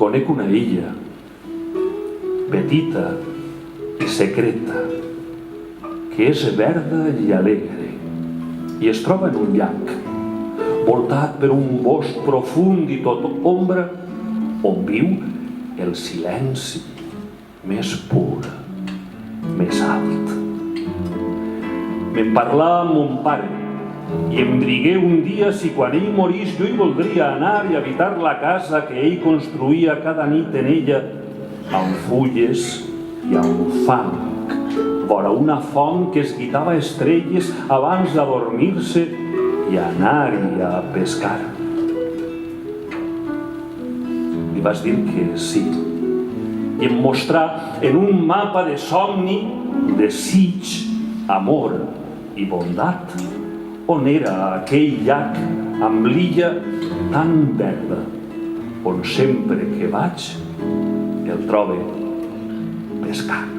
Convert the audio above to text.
conec una illa, petita i secreta, que és verda i alegre i es troba en un llac, voltat per un bosc profund i tot ombra, on viu el silenci més pur, més alt. Me'n parlà amb mon pare i em digué un dia si quan ell morís jo hi voldria anar i habitar la casa que ell construïa cada nit en ella, amb fulles i amb fang, vora una font que es guitava estrelles abans d'adormir-se i anar-hi a pescar. Li vaig dir que sí, i em mostrà en un mapa de somni, desig, amor i bondat, on era aquell llac amb l'illa tan verda, on sempre que vaig el trobe pescant.